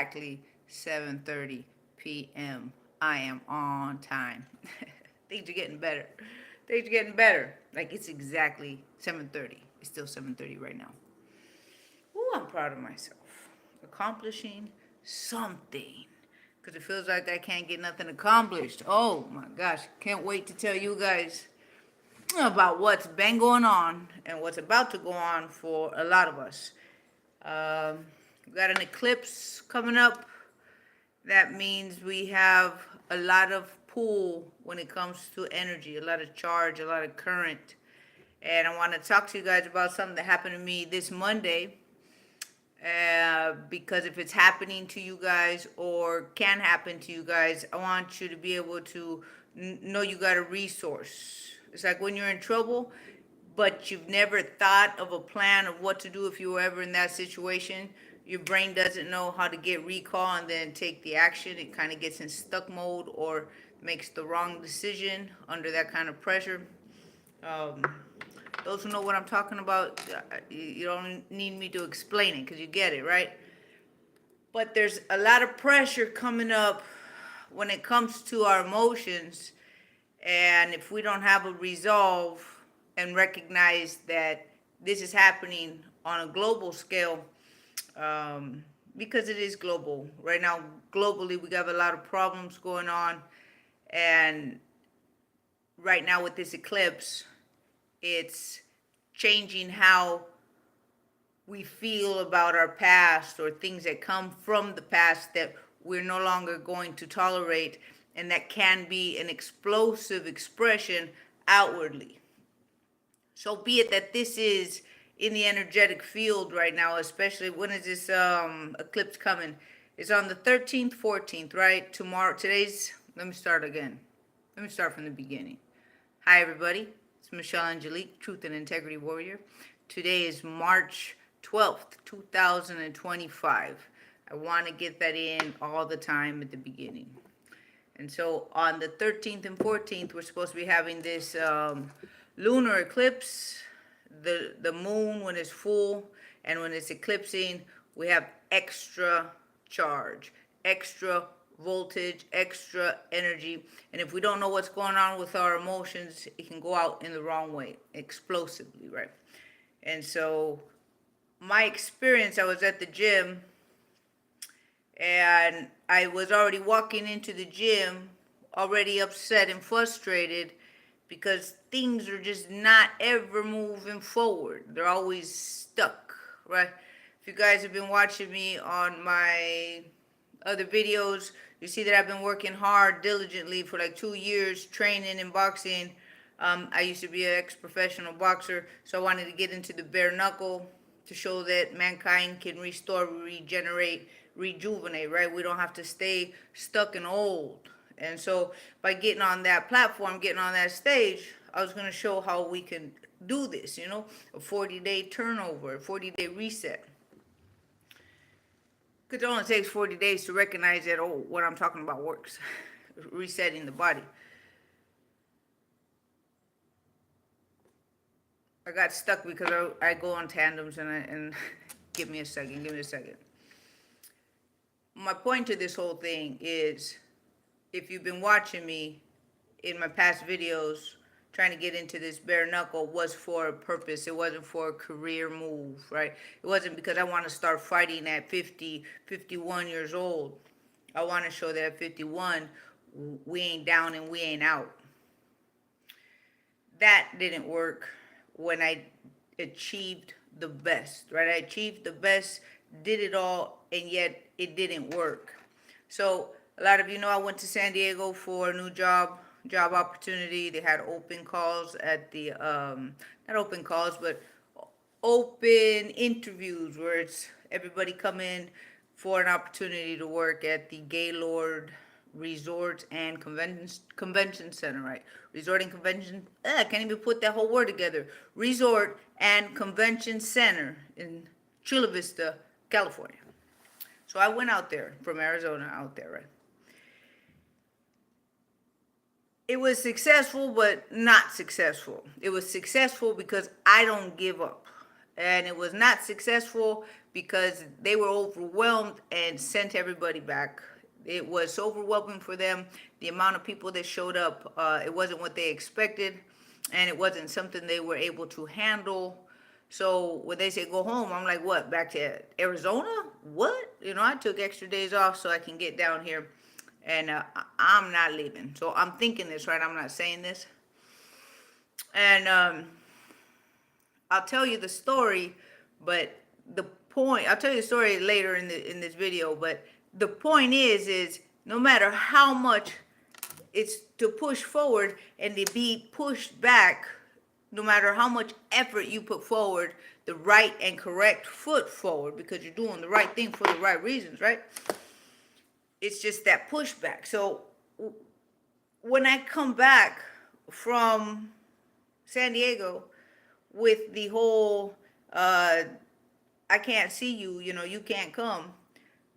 exactly 7:30 p.m. I am on time. Things are getting better. Things are getting better. Like it's exactly 7:30. It's still 7:30 right now. Ooh, I'm proud of myself. Accomplishing something. Because it feels like I can't get nothing accomplished. Oh my gosh. Can't wait to tell you guys about what's been going on and what's about to go on for a lot of us. We got an eclipse coming up. That means we have a lot of pull when it comes to energy, a lot of charge, a lot of current. And I want to talk to you guys about something that happened to me this Monday. Because if it's happening to you guys or can happen to you guys, I want you to be able to know you got a resource. It's like when you're in trouble, but you've never thought of a plan of what to do if you were ever in that situation. Your brain doesn't know how to get recall and then take the action. It kind of gets in stuck mode or makes the wrong decision under that kind of pressure. Um, those who know what I'm talking about, you don't need me to explain it because you get it, right? But there's a lot of pressure coming up when it comes to our emotions. And if we don't have a resolve and recognize that this is happening on a global scale, because it is global. Right now, globally, we have a lot of problems going on. And right now, with this eclipse, it's changing how we feel about our past or things that come from the past that we're no longer going to tolerate, and that can be an explosive expression outwardly. So be it that this is in the energetic field right now, especially when is this eclipse coming? It's on the 13th, 14th, right? Tomorrow, today's, let me start again. Let me start from the beginning. Hi, everybody. It's Michelle Angelic, Truth and Integrity Warrior. Today is March 12th, 2025. I want to get that in all the time at the beginning. And so on the 13th and 14th, we're supposed to be having this lunar eclipse. The moon, when it's full and when it's eclipsing, we have extra charge, extra voltage, extra energy. And if we don't know what's going on with our emotions, it can go out in the wrong way, explosively, right? And so my experience, I was at the gym and I was already walking into the gym already upset and frustrated because things are just not ever moving forward. They're always stuck, right? If you guys have been watching me on my other videos, you see that I've been working hard diligently for like 2 years training in boxing. I used to be an ex-professional boxer, so I wanted to get into the bare knuckle to show that mankind can restore, regenerate, rejuvenate, right? We don't have to stay stuck and old. And so by getting on that platform, getting on that stage, I was going to show how we can do this, a 40-day turnover, a 40-day reset. Because it only takes 40 days to recognize that, oh, what I'm talking about works. Resetting the body. I got stuck because I go on tandems and give me a second. My point to this whole thing is, if you've been watching me in my past videos, trying to get into this bare knuckle was for a purpose. It wasn't for a career move, right? It wasn't because I want to start fighting at 50, 51 years old. I want to show that at 51, we ain't down and we ain't out. That didn't work when I achieved the best, right? I achieved the best, did it all, and yet it didn't work. So a lot of you know I went to San Diego for a new job opportunity. They had open calls at the not open calls, but open interviews where it's everybody come in for an opportunity to work at the Gaylord Resort and Convention Center, right? Resort and Convention. I can't even put that whole word together. Resort and Convention Center in Chula Vista, California. So I went out there from Arizona out there, right? It was successful, but not successful. It was successful because I don't give up. and it was not successful because they were overwhelmed and sent everybody back. It was so overwhelming for them. The amount of people that showed up, it wasn't what they expected, and it wasn't something they were able to handle. So when they say go home, I'm like, what, back to Arizona? What? You know, I took extra days off so I can get down here, and I'm not leaving. So I'm thinking this, right? I'm not saying this. And I'll tell you the story, but the point, I'll tell you the story later in this video, but the point is no matter how much it's to push forward and to be pushed back, no matter how much effort you put forward, the right and correct foot forward, because you're doing the right thing for the right reasons, right? It's just that pushback. So when I come back from San Diego with the whole I can't see you, you know, you can't come.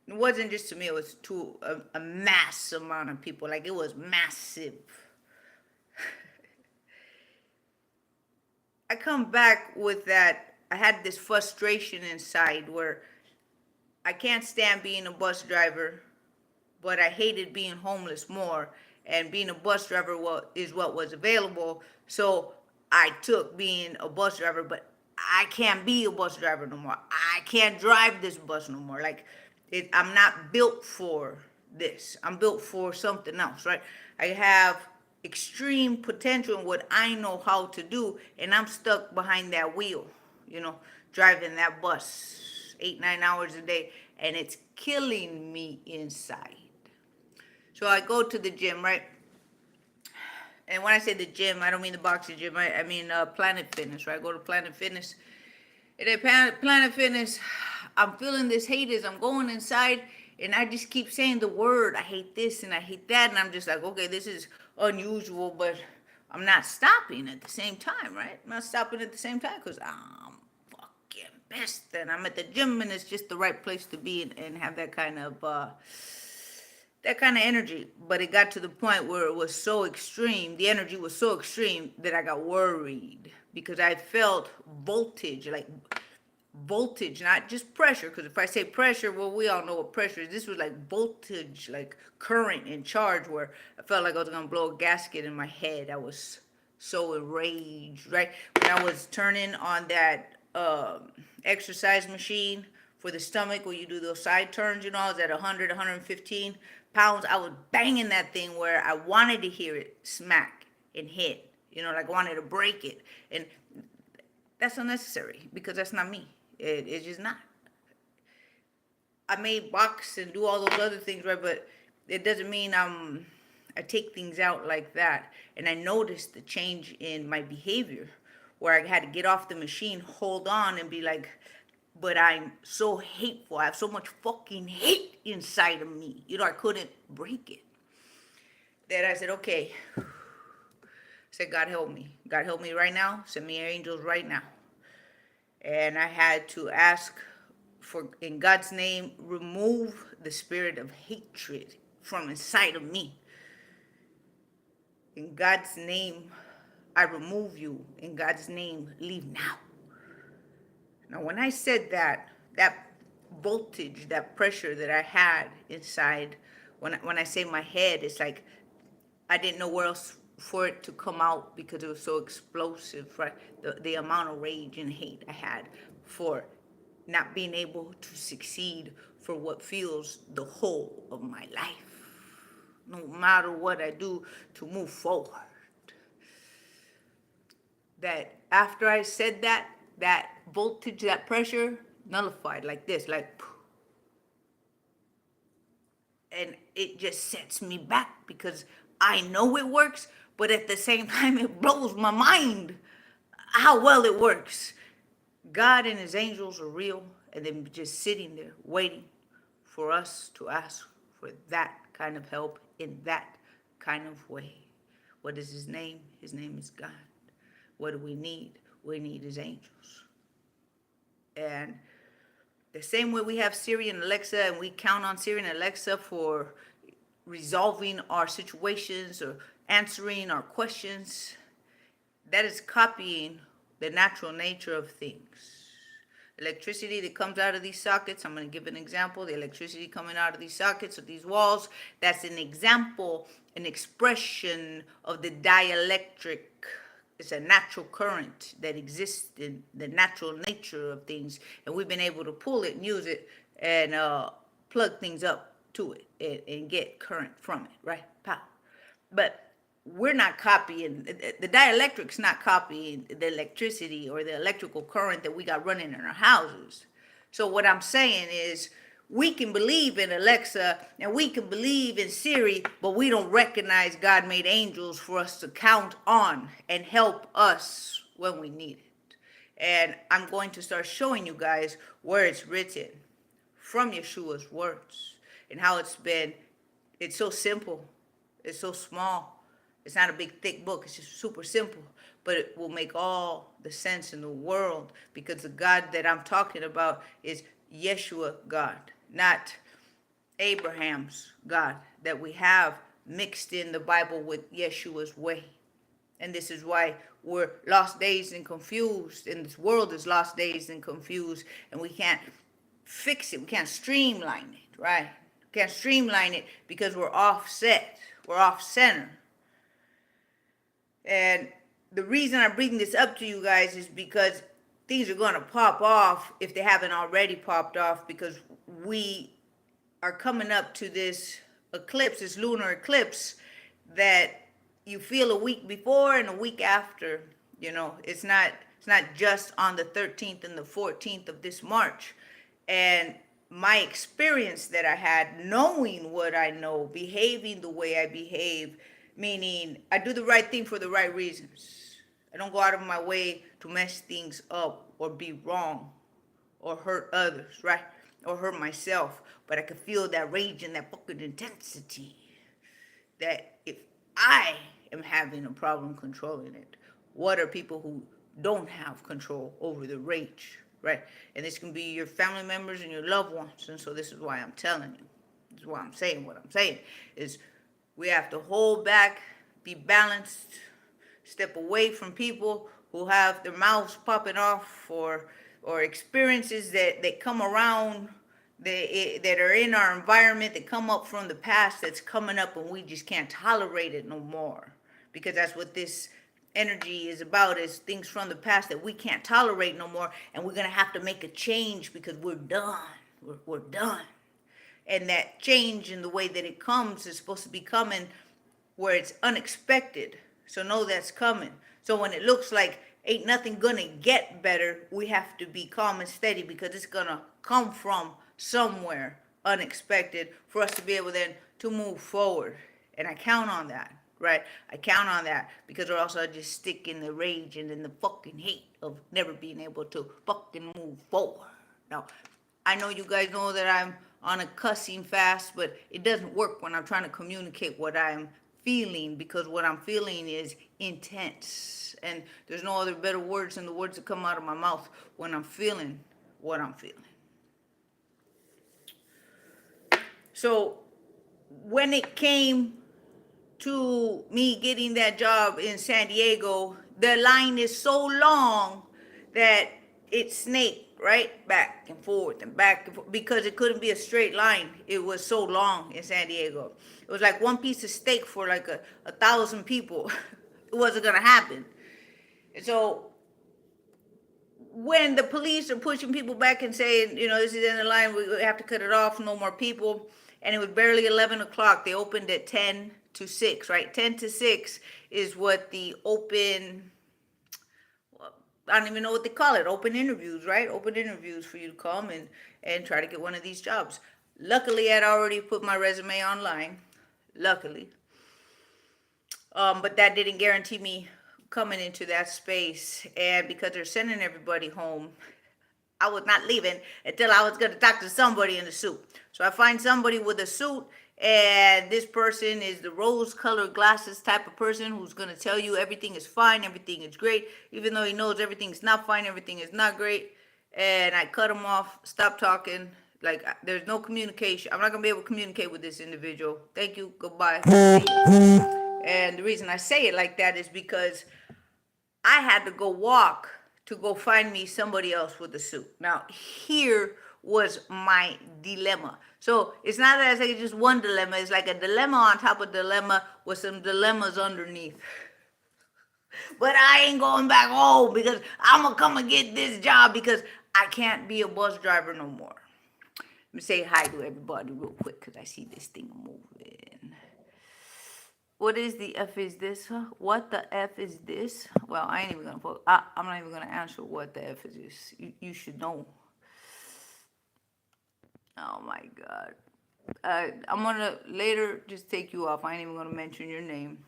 It wasn't just to me, it was to a mass amount of people. Like, it was massive. I come back with that. I had this frustration inside where I can't stand being a bus driver, but I hated being homeless more. And being a bus driver is what was available. So I took being a bus driver, but I can't be a bus driver no more. I can't drive this bus no more. Like, I'm not built for this. I'm built for something else, right? I have extreme potential in what I know how to do, and I'm stuck behind that wheel, you know, driving that bus 8-9 hours a day, and it's killing me inside. So I go to the gym, right? And when I say the gym, I don't mean the boxing gym. I mean Planet Fitness, right? I go to Planet Fitness. And at Planet Fitness, I'm feeling this hate as I'm going inside, and I just keep saying the word. I hate this and I hate that, and I'm just like, okay, this is unusual, but I'm not stopping at the same time, right? I'm not stopping at the same time because I'm fucking pissed, and I'm at the gym, and it's just the right place to be and have that kind of energy. But it got to the point where it was so extreme, the energy was so extreme that I got worried because I felt voltage, like voltage, not just pressure. Because if I say pressure, well, we all know what pressure is. This was like voltage, like current and charge, where I felt like I was gonna blow a gasket in my head. I was so enraged, right? When I was turning on that exercise machine for the stomach, where you do those side turns, you know, I was at 100, 115 pounds. I was banging that thing where I wanted to hear it smack and hit, you know, like I wanted to break it. And that's unnecessary because that's not me. It's just not. I may box and do all those other things, right? But it doesn't mean I take things out like that. And I noticed the change in my behavior where I had to get off the machine, hold on, and be like, but I'm so hateful. I have so much fucking hate inside of me. You know, I couldn't break it. Then I said, okay. I said, God help me. God help me right now. Send me your angels right now. And I had to ask for, in God's name, remove the spirit of hatred from inside of me. In God's name, I remove you. In God's name, leave now. Now, when I said that, that voltage, that pressure that I had inside, when I say my head, it's like I didn't know where else for it to come out because it was so explosive, right? The amount of rage and hate I had for not being able to succeed for what feels the whole of my life, no matter what I do to move forward. That after I said that, that voltage, that pressure nullified like this, like, and it just sets me back because I know it works, but at the same time, it blows my mind how well it works. God and his angels are real, and they're just sitting there waiting for us to ask for that kind of help in that kind of way. What is his name? His name is God. What do we need? We need his angels. And the same way we have Siri and Alexa, and we count on Siri and Alexa for resolving our situations or answering our questions, that is copying the natural nature of things. Electricity that comes out of these sockets, I'm going to give an example. The electricity coming out of these sockets, of these walls, that's an example, an expression of the dielectric. It's a natural current that exists in the natural nature of things, and we've been able to pull it and use it and plug things up to it and get current from it, right? Power. But we're not copying, the dielectric's not copying the electricity or the electrical current that we got running in our houses. So what I'm saying is, we can believe in Alexa and we can believe in Siri, but we don't recognize God made angels for us to count on and help us when we need it. And I'm going to start showing you guys where it's written from Yeshua's words and how it's so simple, it's so small. It's not a big thick book, it's just super simple, but it will make all the sense in the world, because the God that I'm talking about is Yeshua God, not Abraham's God that we have mixed in the Bible with Yeshua's way. And this is why we're lost, dazed, and confused, and this world is lost, dazed, and confused, and we can't fix it, we can't streamline it, right? We can't streamline it because we're offset, we're off center. And the reason I'm bringing this up to you guys is because things are going to pop off if they haven't already popped off, because we are coming up to this eclipse, this lunar eclipse, that you feel a week before and a week after. You know, it's not just on the 13th and the 14th of this March. And my experience that I had, knowing what I know, behaving the way I behave, meaning I do the right thing for the right reasons. I don't go out of my way to mess things up or be wrong or hurt others, right? Or hurt myself. But I can feel that rage and that fucking intensity, that if I am having a problem controlling it, what are people who don't have control over the rage, right? And this can be your family members and your loved ones. And so this is why I'm telling you. This is why I'm saying what I'm saying is, we have to hold back, be balanced, step away from people who have their mouths popping off, or experiences that come around, that are in our environment, that come up from the past, that's coming up, and we just can't tolerate it no more. Because that's what this energy is about, is things from the past that we can't tolerate no more, and we're going to have to make a change because we're done. We're done. And that change in the way that it comes is supposed to be coming where it's unexpected. So know that's coming. So when it looks like ain't nothing gonna get better, we have to be calm and steady, because it's gonna come from somewhere unexpected for us to be able then to move forward. And I count on that, right? I count on that, because or else I just stick in the rage and in the fucking hate of never being able to fucking move forward. Now, I know you guys know that I'm on a cussing fast, but it doesn't work when I'm trying to communicate what I'm feeling, because what I'm feeling is intense, and there's no other better words than the words that come out of my mouth when I'm feeling what I'm feeling. So when it came to me getting that job in San Diego, the line is so long that it snaked right back and forth and back and forth, because it couldn't be a straight line. It was so long in San Diego. It was like one piece of steak for like 1,000 people. It wasn't gonna happen. And so when the police are pushing people back and saying, you know, this is in the line, we have to cut it off, no more people, and it was barely 11 o'clock. They opened at 10 to 6, right? 10 to 6 is what the open, I don't even know what they call it, open interviews, right? Open interviews for you to come and try to get one of these jobs. Luckily, I'd already put my resume online, luckily. But that didn't guarantee me coming into that space. And because they're sending everybody home, I was not leaving until I was going to talk to somebody in a suit. So I find somebody with a suit, and this person is the rose-colored glasses type of person who's going to tell you everything is fine, everything is great, even though he knows everything's not fine, everything is not great. And I cut him off, stop talking. Like, there's no communication. I'm not going to be able to communicate with this individual. Thank you. Goodbye. And the reason I say it like that is because I had to go walk to go find me somebody else with a suit. Now, here was my dilemma. So it's not that it's like just one dilemma, it's like a dilemma on top of dilemma with some dilemmas underneath. But I ain't going back home because I'm gonna come and get this job because I can't be a bus driver no more. Let me say hi to everybody real quick because I see this thing moving. What is the F is this? Huh? What the F is this? Well, I ain't even gonna. I'm not even gonna answer what the F is this. You should know. Oh my God. I'm gonna later just take you off. I ain't even gonna mention your name.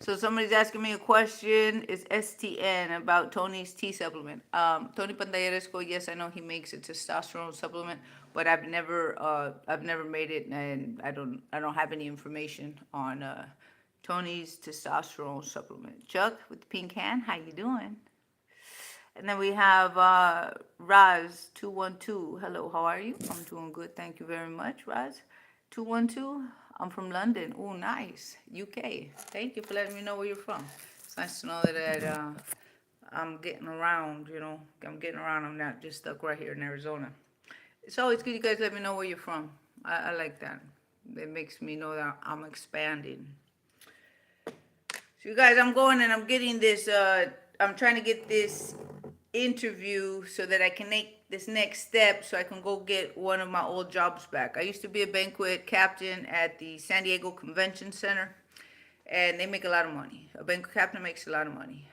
So somebody's asking me a question. It's STN about Tony's T supplement. Tony Pantalleresco, yes, I know he makes a testosterone supplement, but I've never made it, and I don't have any information on Tony's testosterone supplement. Chuck with the pink hand, how you doing? And then we have Raz 212. Hello, how are you? I'm doing good, thank you very much, Raz 212. I'm from London. Oh, nice. UK. Thank you for letting me know where you're from. It's nice to know that I'm getting around, you know. I'm getting around. I'm not just stuck right here in Arizona. It's always good you guys let me know where you're from. I like that. It makes me know that I'm expanding. So you guys, I'm going and I'm getting this, I'm trying to get this interview so that I can make this next step so I can go get one of my old jobs back. I used to be a banquet captain at the San Diego Convention Center, and they make a lot of money. A banquet captain makes a lot of money.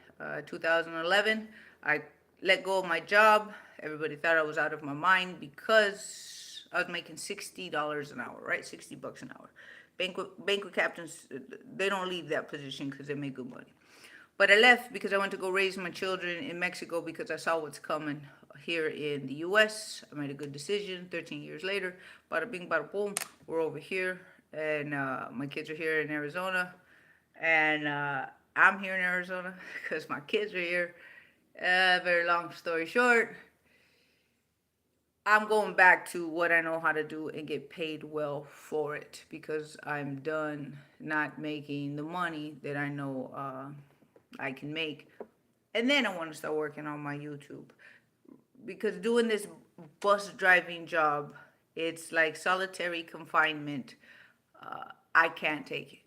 2011, I let go of my job. Everybody thought I was out of my mind because I was making $60 an hour, right? $60 an hour. Banquet captains, they don't leave that position because they make good money. But I left because I went to go raise my children in Mexico because I saw what's coming here in the U.S. I made a good decision. 13 years later, bada bing, bada boom, we're over here, and my kids are here in Arizona, and I'm here in Arizona because my kids are here. Very long story short, I'm going back to what I know how to do and get paid well for it because I'm done not making the money that I know I can make. And then I want to start working on my YouTube because doing this bus driving job, it's like solitary confinement. I can't take it.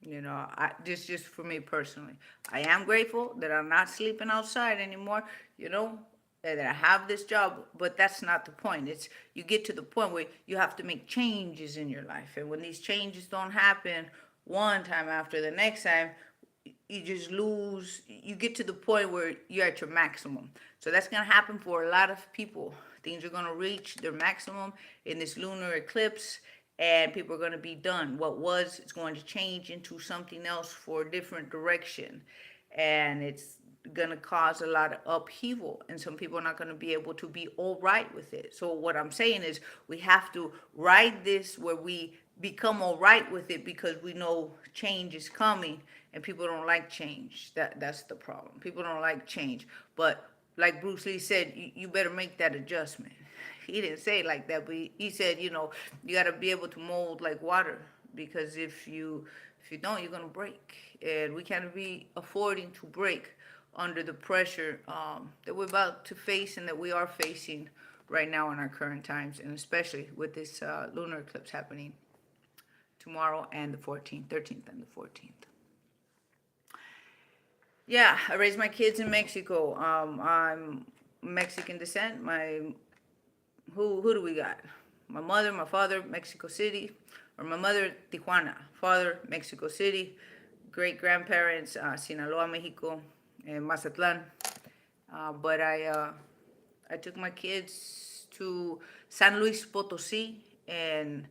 You know, just for me personally. I am grateful that I'm not sleeping outside anymore, you know, that I have this job, but that's not the point. It's you get to the point where you have to make changes in your life. And when these changes don't happen one time after the next time, you just lose. You get to the point where you're at your maximum. So that's going to happen for a lot of people. Things are going to reach their maximum in this lunar eclipse, and people are going to be done. What was is going to change into something else for a different direction, and it's going to cause a lot of upheaval, and some people are not going to be able to be all right with it. So what I'm saying is we have to ride this where we become all right with it because we know change is coming, and people don't like change. That's the problem. People don't like change, but like Bruce Lee said, you better make that adjustment. He didn't say it like that, but he said, you know, you got to be able to mold like water, because if you don't, you're gonna break, and we can't be affording to break under the pressure that we're about to face and that we are facing right now in our current times, and especially with this lunar eclipse happening tomorrow and the 14th, 13th, and the 14th. Yeah, I raised my kids in Mexico. I'm Mexican descent. Who do we got? My mother, my father, Mexico City, or my mother, Tijuana. Father, Mexico City. Great grandparents, Sinaloa, Mexico, and Mazatlan. But I took my kids to San Luis Potosí, and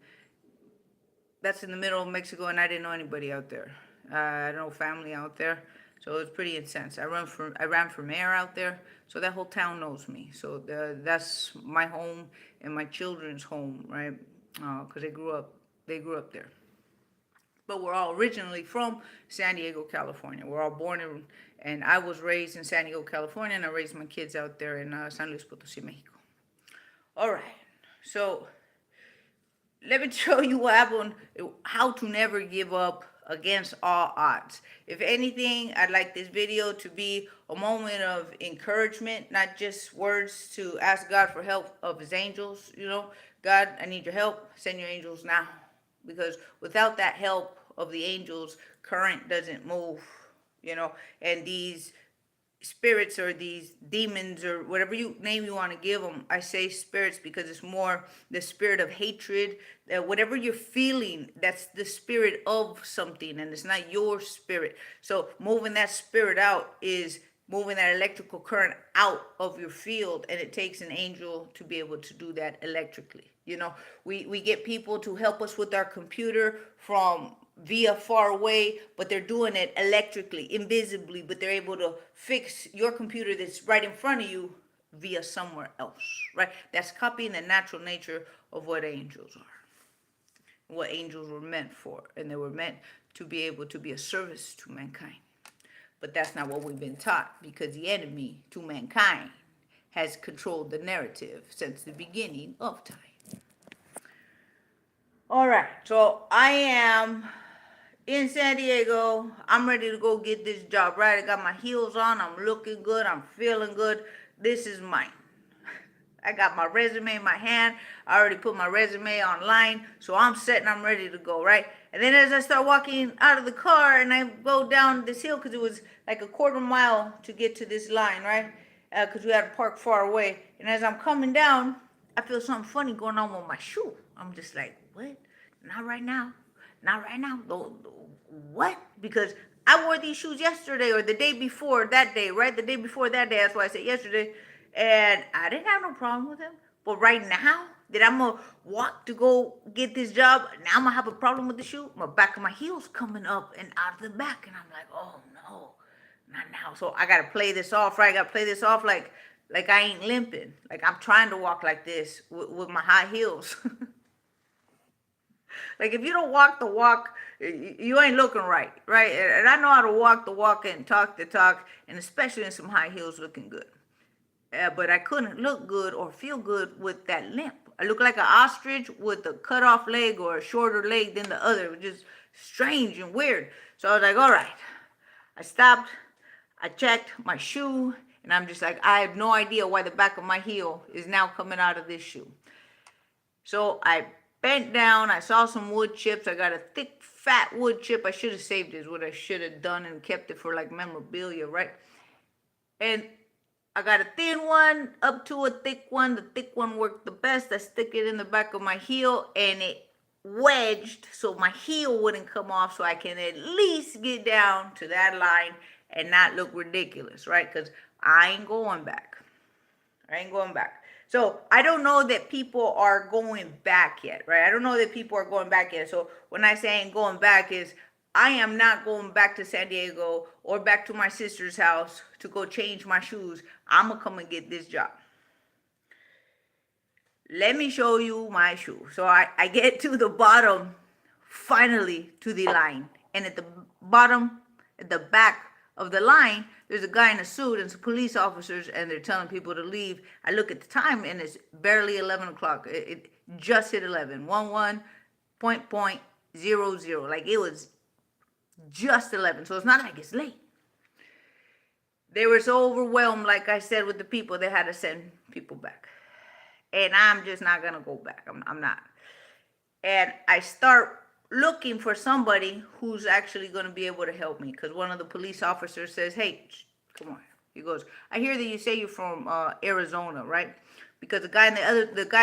that's in the middle of Mexico, and I didn't know anybody out there. I had no family out there, so it was pretty intense. I ran for mayor out there, so that whole town knows me. So that's my home and my children's home, right? Because they grew up there. But we're all originally from San Diego, California. We're all born in, and I was raised in San Diego, California, and I raised my kids out there in San Luis Potosí, Mexico. All right, so let me show you what happened, how to never give up against all odds. If anything, I'd like this video to be a moment of encouragement, not just words to ask God for help of his angels. God, I need your help. Send your angels now. Because without that help of the angels, current doesn't move, and these spirits or these demons or whatever name you want to give them. I say spirits because it's more the spirit of hatred. Whatever you're feeling, that's the spirit of something, and it's not your spirit. So moving that spirit out is moving that electrical current out of your field, and it takes an angel to be able to do that electrically. We get people to help us with our computer from via far away, but they're doing it electrically, invisibly, but they're able to fix your computer that's right in front of you via somewhere else, right? That's copying the natural nature of what angels are, what angels were meant for, and they were meant to be able to be a service to mankind. But that's not what we've been taught, because the enemy to mankind has controlled the narrative since the beginning of time. All right, so I am in San Diego. I'm ready to go get this job, right? I got my heels on. I'm looking good. I'm feeling good. This is mine. I got my resume in my hand. I already put my resume online. So I'm set and I'm ready to go, right? And then as I start walking out of the car and I go down this hill, because it was like a quarter mile to get to this line, right? Because we had to park far away. And as I'm coming down, I feel something funny going on with my shoe. I'm just like, what? Not right now. Not right now. What? Because I wore these shoes yesterday or the day before that day, right? The day before that day. That's why I said yesterday. And I didn't have no problem with them. But right now, that I'm going to walk to go get this job, now I'm going to have a problem with the shoe. My back of my heel's coming up and out of the back. And I'm like, oh, no, not now. So I got to play this off, right? I got to play this off like I ain't limping. Like I'm trying to walk like this with my high heels. Like if you don't walk the walk, you ain't looking right, right? And I know how to walk the walk and talk the talk, and especially in some high heels looking good. But I couldn't look good or feel good with that limp. I look like an ostrich with a cut off leg or a shorter leg than the other. It was just strange and weird. So I was like, all right. I stopped. I checked my shoe. And I'm just like, I have no idea why the back of my heel is now coming out of this shoe. So I bent down. I saw some wood chips. I got a thick, fat wood chip. I should have saved it, is what I should have done, and kept it for like memorabilia, right? And I got a thin one up to a thick one. The thick one worked the best. I stick it in the back of my heel, and it wedged so my heel wouldn't come off, so I can at least get down to that line and not look ridiculous, right? Because I ain't going back. I ain't going back. So I don't know that people are going back yet, right? I don't know that people are going back yet. So when I say ain't going back is I am not going back to San Diego or back to my sister's house to go change my shoes. I'm going to come and get this job. Let me show you my shoe. So I get to the bottom, finally to the line. And at the bottom, at the back of the line, there's a guy in a suit and some police officers, and they're telling people to leave. I look at the time, and it's barely 11 o'clock. It just hit 11. 11.00. Like, it was just 11. So it's not like it's late. They were so overwhelmed, like I said, with the people, they had to send people back. And I'm just not going to go back. I'm not. And I start looking for somebody who's actually going to be able to help me, because one of the police officers says, hey, come on. He goes, I hear that you say you're from Arizona, right? Because the guy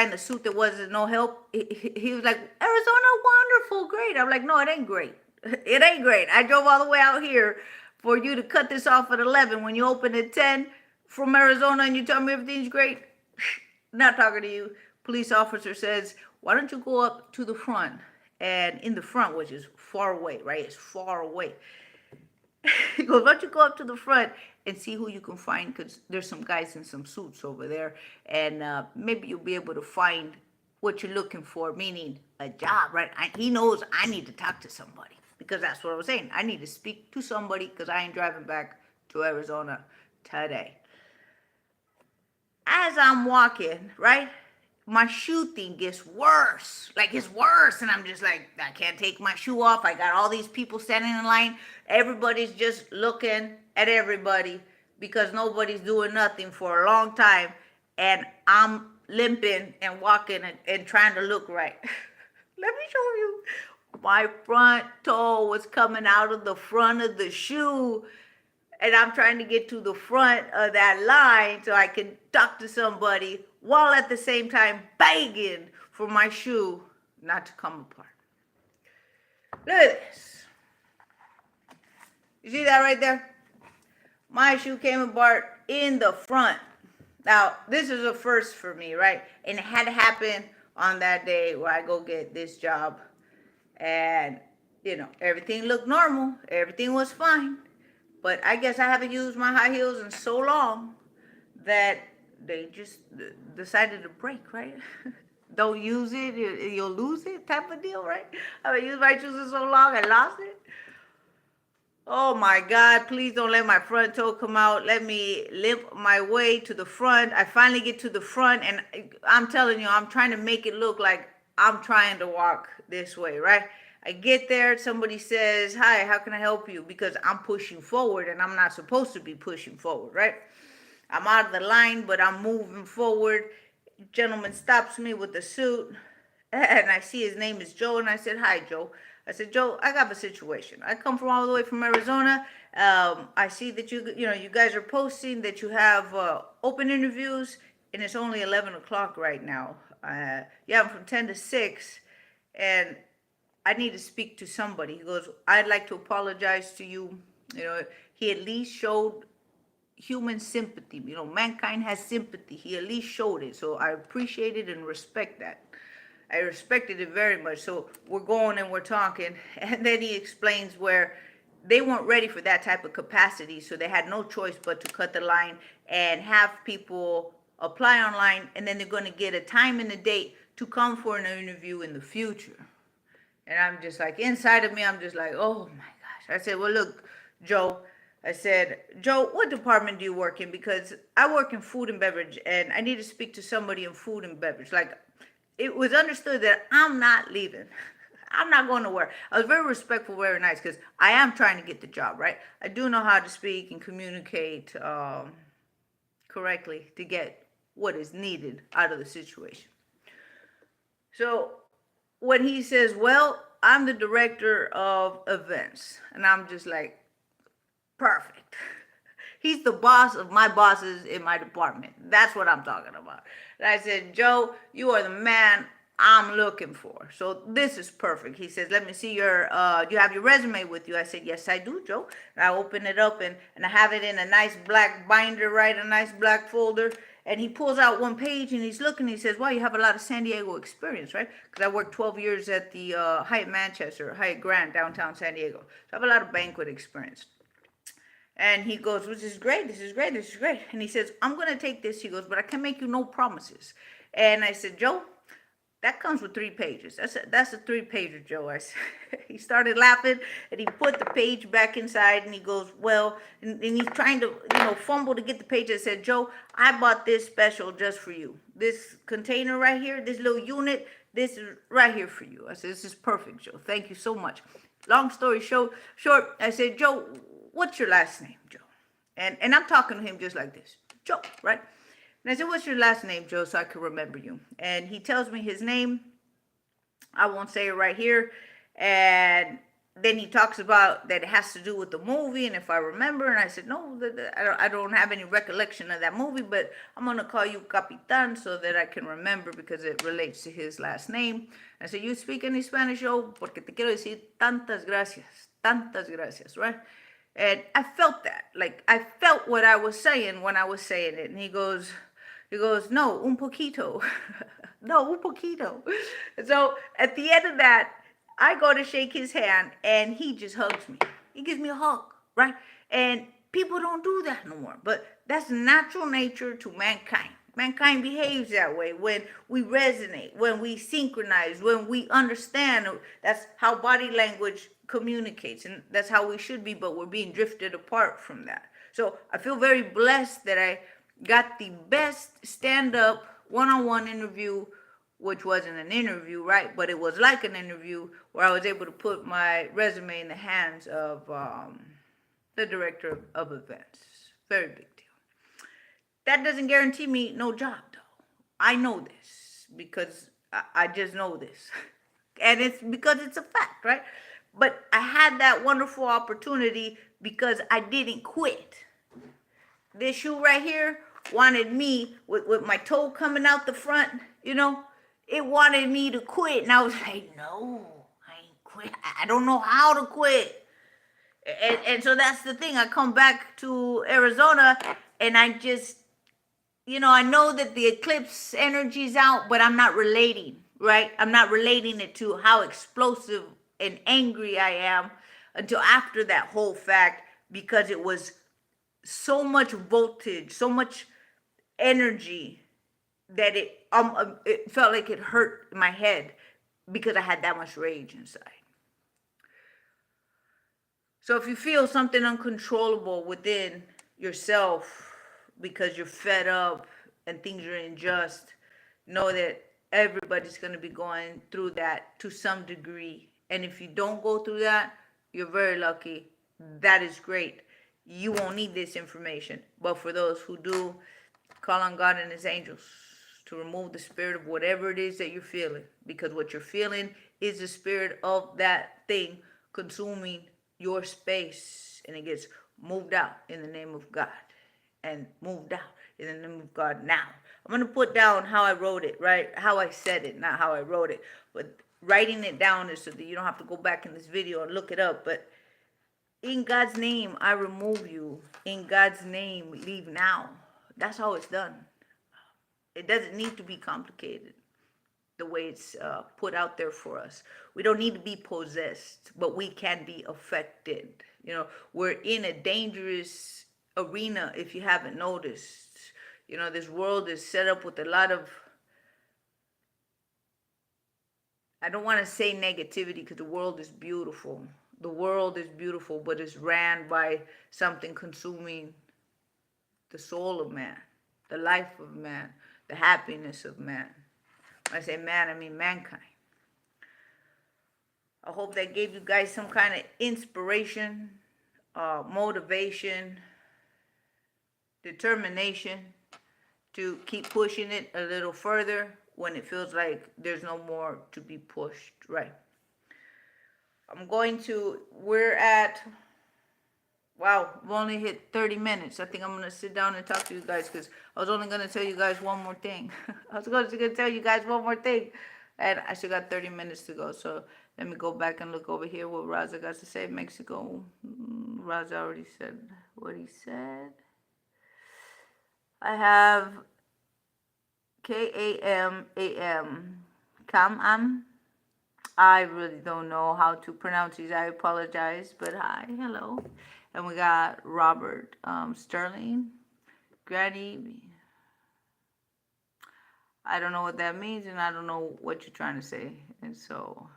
in the suit that wasn't no help, he was like, Arizona, wonderful, great. I'm like, no, it ain't great. It ain't great. I drove all the way out here for you to cut this off at 11 when you open at 10 from Arizona, and you tell me everything's great. Not talking to you. Police officer says, why don't you go up to the front? And in the front, which is far away, right? It's far away. He goes, why don't you go up to the front and see who you can find? Because there's some guys in some suits over there. And maybe you'll be able to find what you're looking for, meaning a job, right? He knows I need to talk to somebody, because that's what I was saying. I need to speak to somebody, because I ain't driving back to Arizona today. As I'm walking, right, my shoe thing gets worse. Like it's worse. And I'm just like, I can't take my shoe off. I got all these people standing in line. Everybody's just looking at everybody because nobody's doing nothing for a long time. And I'm limping and walking and trying to look right. Let me show you. My front toe was coming out of the front of the shoe, and I'm trying to get to the front of that line so I can talk to somebody while at the same time begging for my shoe not to come apart. Look at this. You see that right there? My shoe came apart in the front. Now, this is a first for me, right? And it had to happen on that day where I go get this job. And, everything looked normal. Everything was fine. But I guess I haven't used my high heels in so long that they just decided to break, right? Don't use it, you'll lose it type of deal, right? I haven't used my shoes in so long, I lost it. Oh my God, please don't let my front toe come out. Let me limp my way to the front. I finally get to the front, and I'm telling you, I'm trying to make it look like I'm trying to walk this way, right? I get there, somebody says, hi, how can I help you? Because I'm pushing forward, and I'm not supposed to be pushing forward, right? I'm out of the line, but I'm moving forward. Gentleman stops me with the suit, and I see his name is Joe, and I said, hi, Joe. I said, Joe, I got a situation. I come from all the way from Arizona. I see that you guys are posting that you have open interviews, and it's only 11 o'clock right now. You have them from 10 to 6, and I need to speak to somebody. He goes, I'd like to apologize to you. He at least showed human sympathy. Mankind has sympathy. He at least showed it. So I appreciate it and respect that. I respected it very much. So we're going and we're talking. And then he explains where they weren't ready for that type of capacity. So they had no choice but to cut the line and have people apply online. And then they're going to get a time and a date to come for an interview in the future. And I'm just like, inside of me, I'm just like, oh my gosh. I said, well, look, Joe. I said, Joe, what department do you work in? Because I work in food and beverage, and I need to speak to somebody in food and beverage. Like, it was understood that I'm not leaving. I'm not going to work. I was very respectful, very nice, because I am trying to get the job, right? I do know how to speak and communicate correctly to get what is needed out of the situation. So when he says, well, I'm the director of events, and I'm just like, perfect. He's the boss of my bosses in my department. That's what I'm talking about. And I said, Joe, you are the man I'm looking for. So this is perfect. He says, let me see do you have your resume with you? I said, yes, I do, Joe. And I open it up and I have it in a nice black binder, right? A nice black folder. And he pulls out one page and he's looking. He says, well, you have a lot of San Diego experience, right? Because I worked 12 years at the Hyatt Manchester, Hyatt Grand, downtown San Diego. So I have a lot of banquet experience. And he goes, this is great, this is great, this is great. And he says, I'm going to take this. He goes, but I can make you no promises. And I said, Joe, that comes with 3 pages. That's a 3-pager, Joe. He started laughing, and he put the page back inside, and he goes, well, and he's trying to, fumble to get the page. I said, Joe, I bought this special just for you. This container right here, this little unit, this is right here for you. I said, this is perfect, Joe. Thank you so much. Long story short, I said, Joe, what's your last name, Joe? And I'm talking to him just like this, Joe, right? And I said, what's your last name, Joe, so I can remember you? And he tells me his name. I won't say it right here. And then he talks about that it has to do with the movie, and if I remember. And I said, no, I don't have any recollection of that movie, but I'm going to call you Capitan so that I can remember because it relates to his last name. I said, you speak any Spanish, Joe? Porque te quiero decir tantas gracias, right? And I felt that. Like, I felt what I was saying when I was saying it. And he goes, no, un poquito. No, un poquito. So at the end of that, I go to shake his hand, and he just hugs me. He gives me a hug, right? And people don't do that no more. But that's natural nature to mankind. Mankind behaves that way when we resonate, when we synchronize, when we understand. That's how body language communicates, and that's how we should be, but we're being drifted apart from that. So I feel very blessed that I got the best stand-up one-on-one interview, which wasn't an interview, right? But it was like an interview where I was able to put my resume in the hands of the director of events. Very big deal. That doesn't guarantee me no job, though. I know this because I just know this. And it's because it's a fact, right? But I had that wonderful opportunity because I didn't quit. This shoe right here wanted me with my toe coming out the front, you know, it wanted me to quit. And I was like, no, I ain't quit. I don't know how to quit. And so that's the thing. I come back to Arizona and I just, you know, I know that the eclipse energy's out, but I'm not relating, right? I'm not relating it to how explosive and angry I am until after that whole fact, because it was so much voltage, so much energy that it felt like it hurt my head because I had that much rage inside. So if you feel something uncontrollable within yourself because you're fed up and things are unjust, know that everybody's going to be going through that to some degree. And if you don't go through that, you're very lucky. That is great. You won't need this information. But for those who do, call on God and his angels to remove the spirit of whatever it is that you're feeling. Because what you're feeling is the spirit of that thing consuming your space. And it gets moved out in the name of God. And moved out in the name of God now. I'm going to put down how I wrote it, right? How I said it, not how I wrote it. But writing it down is so that you don't have to go back in this video and look it up. But in God's name, I remove you. In God's name, leave now. That's how it's done. It doesn't need to be complicated the way it's put out there for us. We don't need to be possessed, but we can be affected. You know, we're in a dangerous arena if you haven't noticed. You know, this world is set up with a lot of, I don't want to say negativity because the world is beautiful. The world is beautiful, but it's ran by something consuming the soul of man, the life of man, the happiness of man. When I say man, I mean mankind. I hope that gave you guys some kind of inspiration, motivation, determination to keep pushing it a little further when it feels like there's no more to be pushed, right? We're at, wow, we've only hit 30 minutes. I think I'm going to sit down and talk to you guys because I was only going to tell you guys one more thing. I was going to tell you guys one more thing. And I still got 30 minutes to go. So let me go back and look over here what Raza got to say. Mexico. Raza already said what he said. I have K-A-M-A-M. Kam-am. I really don't know how to pronounce these. I apologize. But hi, hello. And we got Robert Sterling. Granny. I don't know what that means, and I don't know what you're trying to say. And so,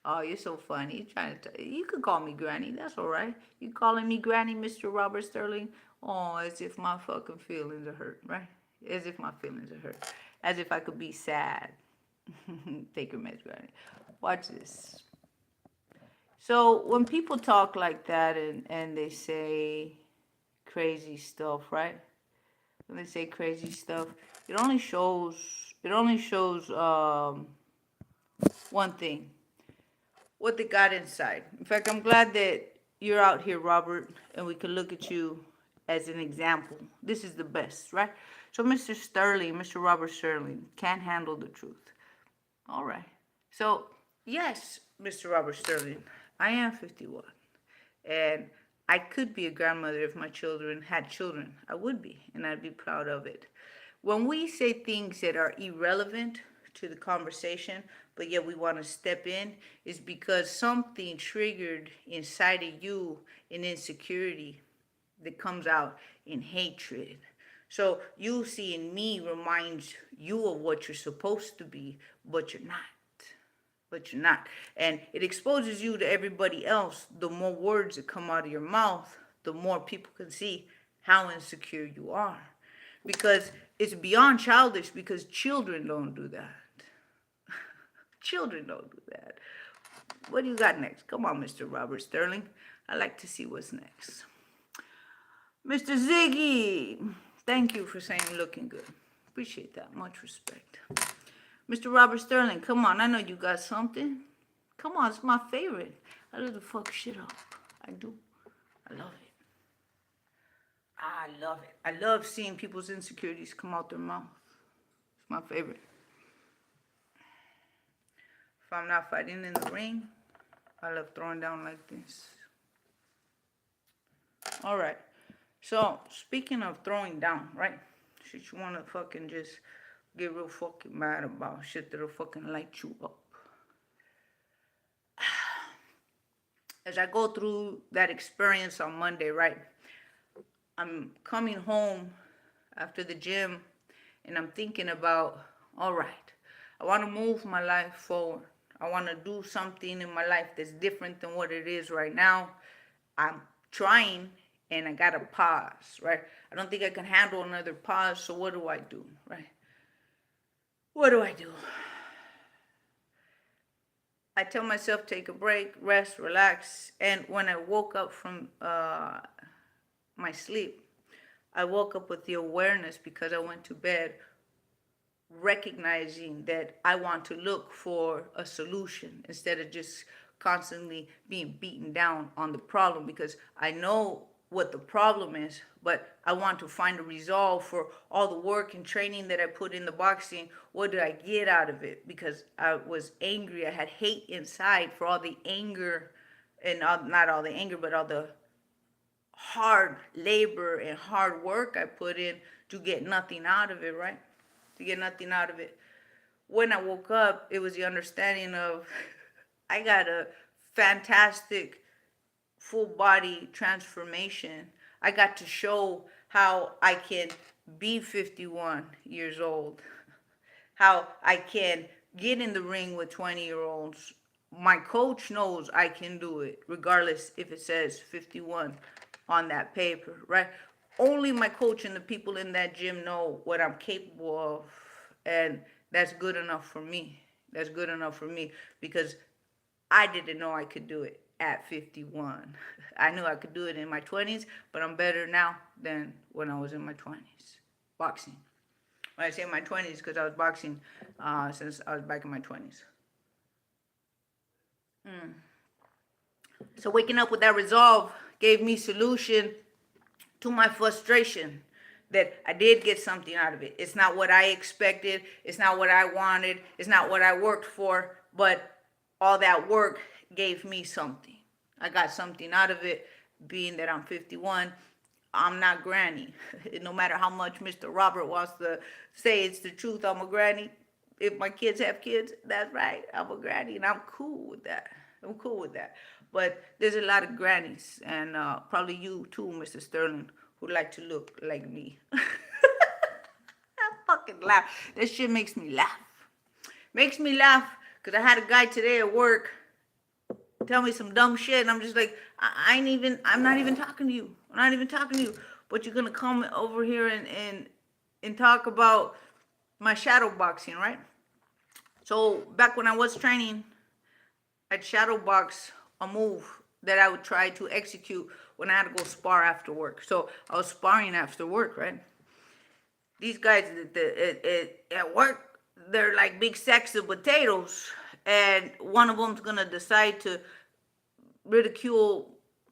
oh, you're so funny. You're trying to you could call me Granny. That's all right. You calling me Granny, Mr. Robert Sterling? Oh, as if my fucking feelings are hurt, right? As if my feelings are hurt. As if I could be sad. Take your meds, Granny. Watch this. So when people talk like that and they say crazy stuff, right? When they say crazy stuff, it only shows one thing, what they got inside. In fact, I'm glad that you're out here, Robert, and we can look at you as an example. This is the best, right? So Mr. Sterling, Mr. Robert Sterling, can't handle the truth. All right. So, yes, Mr. Robert Sterling, I am 51. And I could be a grandmother if my children had children. I would be, and I'd be proud of it. When we say things that are irrelevant to the conversation, but yet we want to step in, is because something triggered inside of you an insecurity that comes out in hatred. So you seeing me reminds you of what you're supposed to be, but you're not. But you're not. And it exposes you to everybody else. The more words that come out of your mouth, the more people can see how insecure you are. Because it's beyond childish because children don't do that. Children don't do that. What do you got next? Come on, Mr. Robert Sterling. I like to see what's next. Mr. Ziggy, thank you for saying looking good. Appreciate that. Much respect. Mr. Robert Sterling, come on. I know you got something. Come on, it's my favorite. I love to fuck shit up. I do. I love it. I love it. I love seeing people's insecurities come out their mouth. It's my favorite. If I'm not fighting in the ring, I love throwing down like this. All right. So, speaking of throwing down, right? Shit you want to fucking just get real fucking mad about. Shit that'll fucking light you up. As I go through that experience on Monday, right? I'm coming home after the gym and I'm thinking about, all right, I want to move my life forward. I want to do something in my life that's different than what it is right now. I'm trying and I got to pause, right? I don't think I can handle another pause, so what do I do, right? What do I do? I tell myself, take a break, rest, relax. And when I woke up from my sleep, I woke up with the awareness because I went to bed recognizing that I want to look for a solution instead of just constantly being beaten down on the problem, because I know what the problem is, but I want to find a resolve for all the work and training that I put in the boxing. What did I get out of it? Because I was angry. I had hate inside for all the anger, and not all the anger, but all the hard labor and hard work I put in to get nothing out of it, right? To get nothing out of it. When I woke up, it was the understanding of I got a fantastic full body transformation. I got to show how I can be 51 years old, how I can get in the ring with 20-year-olds. My coach knows I can do it, regardless if it says 51 on that paper, right? Only my coach and the people in that gym know what I'm capable of, and that's good enough for me. That's good enough for me because I didn't know I could do it at 51. I knew I could do it in my 20s, but I'm better now than when I was in my 20s. Boxing. When I say my 20s, because I was boxing since I was back in my 20s. So waking up with that resolve gave me solution to my frustration that I did get something out of it. It's not what I expected. It's not what I wanted. It's not what I worked for, but all that work gave me something. I got something out of it, being that I'm 51. I'm not granny. No matter how much Mr. Robert wants to say it's the truth, I'm a granny. If my kids have kids, that's right. I'm a granny, and I'm cool with that. I'm cool with that. But there's a lot of grannies, and probably you too, Mr. Sterling, who like to look like me. I fucking laugh. That shit makes me laugh. Makes me laugh because I had a guy today at work tell me some dumb shit, and I'm just like, I'm not even talking to you. I'm not even talking to you. But you're gonna come over here and talk about my shadow boxing, right? So back when I was training, I'd shadow box a move that I would try to execute when I had to go spar after work. So I was sparring after work, right? These guys at work, they're like big sacks of potatoes, and one of them's gonna decide to ridicule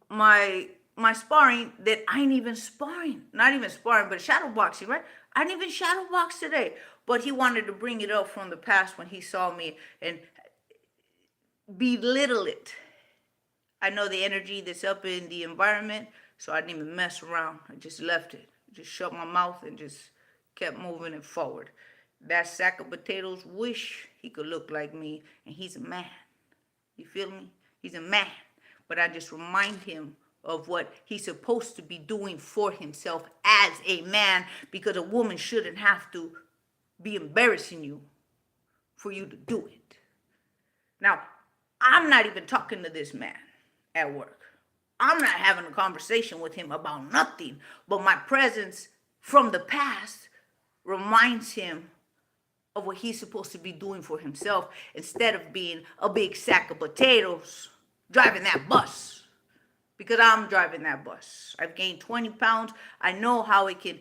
my sparring that I ain't even sparring. Not even sparring, but shadow boxing, right? I didn't even shadow box today. But he wanted to bring it up from the past when he saw me and belittle it. I know the energy that's up in the environment, so I didn't even mess around. I just left it. Just shut my mouth and just kept moving it forward. That sack of potatoes wish he could look like me, and he's a man. You feel me? He's a man. But I just remind him of what he's supposed to be doing for himself as a man, because a woman shouldn't have to be embarrassing you for you to do it. Now, I'm not even talking to this man at work. I'm not having a conversation with him about nothing but my presence from the past reminds him of what he's supposed to be doing for himself instead of being a big sack of potatoes driving that bus. Because I'm driving that bus. I've gained 20 pounds. I know how it can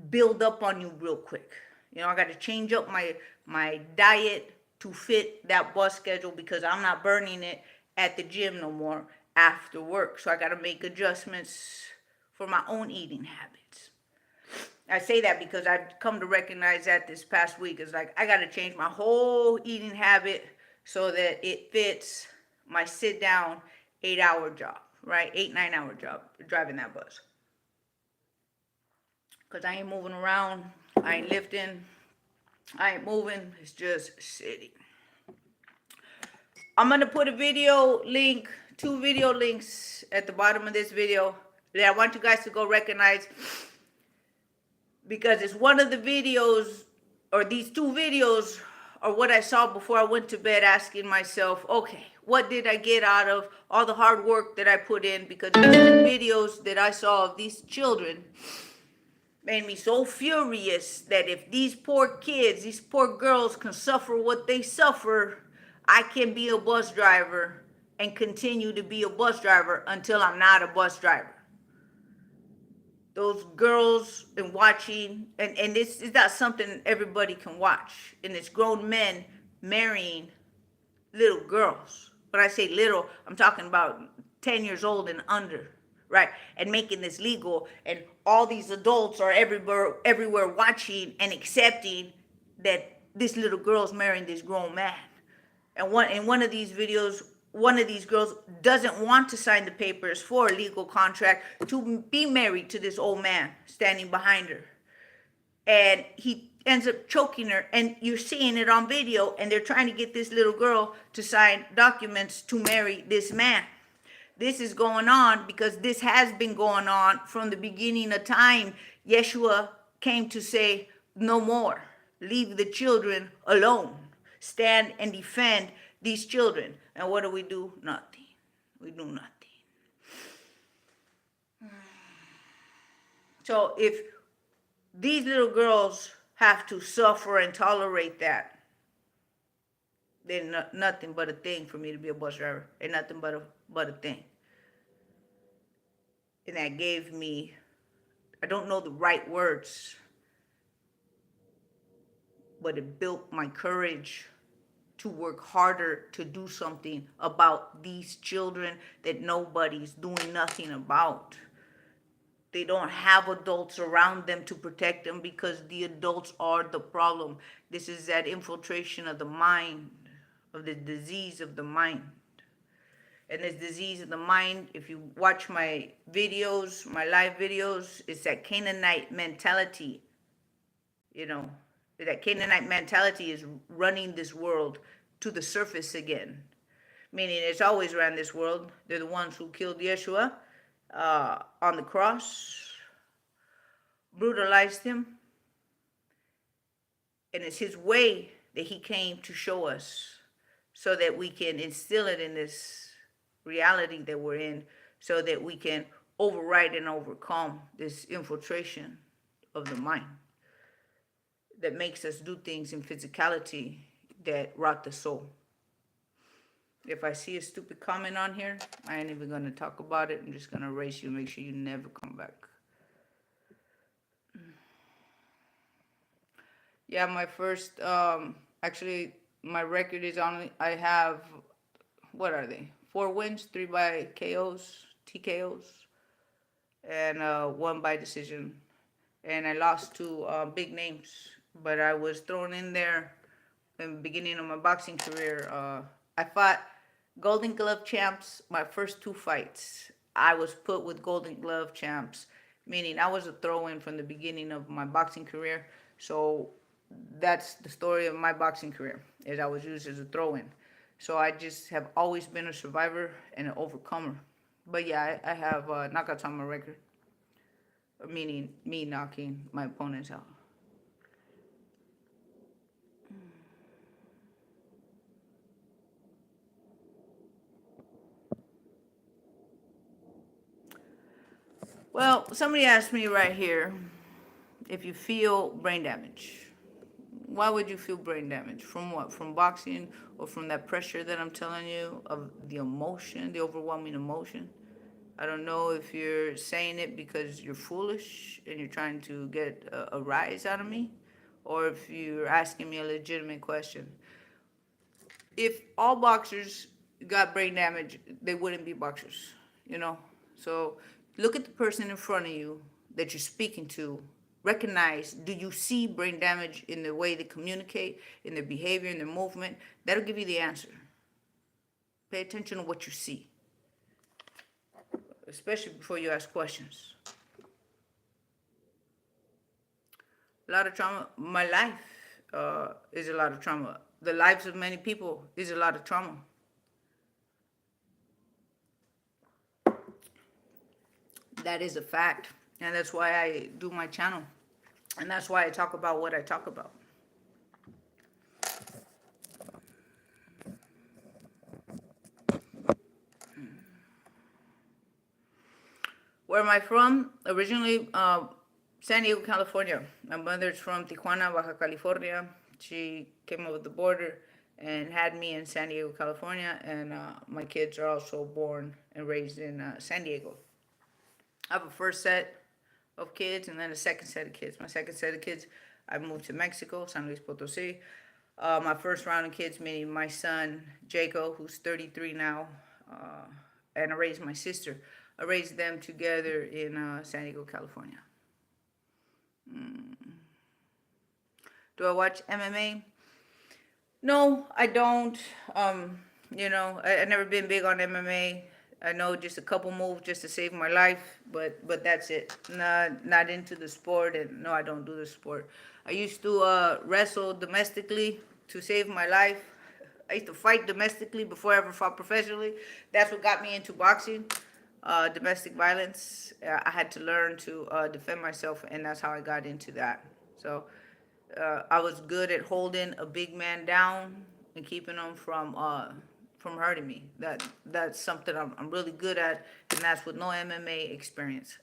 build up on you real quick. You know, I got to change up my diet to fit that bus schedule because I'm not burning it at the gym no more after work. So I got to make adjustments for my own eating habits. I say that because I've come to recognize that this past week. It's like I got to change my whole eating habit so that it fits my sit down 8 hour job, right? 8, 9 hour job driving that bus. Because I ain't moving around, I ain't lifting, I ain't moving, it's just sitting. I'm going to put a video link, 2 video links at the bottom of this video that I want you guys to go recognize, because it's one of the videos, or these 2 videos are what I saw before I went to bed, asking myself, okay, what did I get out of all the hard work that I put in? Because these 2 videos that I saw of these children made me so furious that if these poor kids, these poor girls can suffer what they suffer, I can be a bus driver and continue to be a bus driver until I'm not a bus driver. Those girls and watching, and this is not something everybody can watch. And it's grown men marrying little girls. When I say little, I'm talking about 10 years old and under, right? And making this legal, and all these adults are everywhere watching and accepting that this little girl's marrying this grown man. And in one of these videos, one of these girls doesn't want to sign the papers for a legal contract to be married to this old man standing behind her. And he ends up choking her, and you're seeing it on video, and they're trying to get this little girl to sign documents to marry this man. This is going on because this has been going on from the beginning of time. Yeshua came to say, no more. Leave the children alone. Stand and defend these children. And what do? Nothing. We do nothing. So if these little girls have to suffer and tolerate that, then nothing but a thing for me to be a bus driver. And nothing but a thing. And that gave me, I don't know the right words, but it built my courage to work harder to do something about these children that nobody's doing nothing about. They don't have adults around them to protect them because the adults are the problem. This is that infiltration of the mind, of the disease of the mind. And this disease of the mind, if you watch my videos, my live videos, it's that Canaanite mentality. You know, that Canaanite mentality is running this world to the surface again. Meaning it's always ran this world. They're the ones who killed Yeshua on the cross, brutalized him. And it's his way that he came to show us so that we can instill it in this reality that we're in, so that we can override and overcome this infiltration of the mind that makes us do things in physicality that rot the soul. If I see a stupid comment on here, I ain't even going to talk about it. I'm just going to erase you and make sure you never come back. Yeah, my first, actually, my record is on, I have, what are they? 4 wins, 3 by KOs, TKOs, and 1 by decision. And I lost to big names, but I was thrown in there in the beginning of my boxing career. I fought Golden Glove champs my first 2 fights. I was put with Golden Glove champs, meaning I was a throw-in from the beginning of my boxing career. So that's the story of my boxing career, is I was used as a throw-in. So I just have always been a survivor and an overcomer. But yeah, I have knockouts on my record, meaning me knocking my opponents out. Well, somebody asked me right here, if you feel brain damage. Why would you feel brain damage? From what? From boxing or from that pressure that I'm telling you of the emotion, the overwhelming emotion? I don't know if you're saying it because you're foolish and you're trying to get a rise out of me, or if you're asking me a legitimate question. If all boxers got brain damage, they wouldn't be boxers, you know? So look at the person in front of you that you're speaking to. Recognize, do you see brain damage in the way they communicate, in their behavior, in their movement? That'll give you the answer. Pay attention to what you see, especially before you ask questions. A lot of trauma. My life is a lot of trauma. The lives of many people is a lot of trauma. That is a fact. And that's why I do my channel. And that's why I talk about what I talk about. Where am I from? Originally, San Diego, California. My mother's from Tijuana, Baja California. She came over the border and had me in San Diego, California. And my kids are also born and raised in San Diego. I have a first set of kids and then a second set of kids. My second set of kids, I moved to Mexico, San Luis Potosí. My first round of kids, meaning my son, Jacob, who's 33 now, and I raised my sister. I raised them together in San Diego, California. Do I watch MMA? No, I don't. I've never been big on MMA. I know just a couple moves just to save my life, but that's it. Not into the sport, and no, I don't do the sport. I used to wrestle domestically to save my life. I used to fight domestically before I ever fought professionally. That's what got me into boxing. Domestic violence. I had to learn to defend myself, and that's how I got into that. So I was good at holding a big man down and keeping him from hurting me. That's something I'm really good at, and that's with no MMA experience.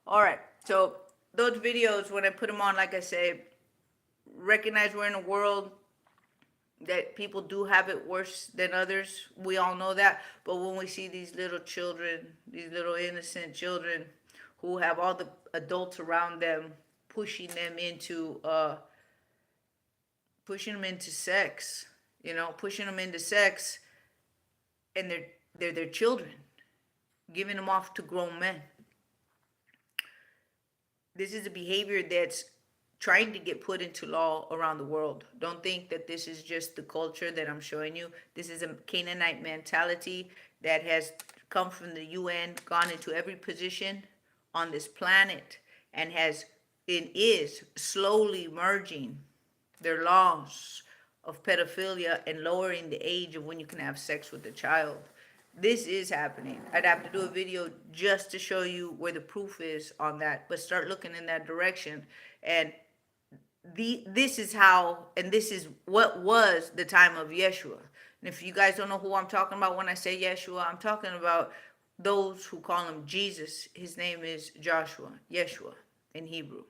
All right, so those videos, when I put them on, like I say, recognize we're in a world that people do have it worse than others. We all know that. But when we see these little children, these little innocent children who have all the adults around them pushing them into sex, pushing them into sex, and they're their children, giving them off to grown men. This is a behavior that's trying to get put into law around the world. Don't think that this is just the culture that I'm showing you. This is a Canaanite mentality that has come from the UN, gone into every position on this planet, and is slowly merging their laws of pedophilia and lowering the age of when you can have sex with a child. This is happening. I'd have to do a video just to show you where the proof is on that, but start looking in that direction. And this is how, and this is what was the time of Yeshua. And if you guys don't know who I'm talking about when I say Yeshua, I'm talking about those who call him Jesus. His name is Joshua, Yeshua in Hebrew.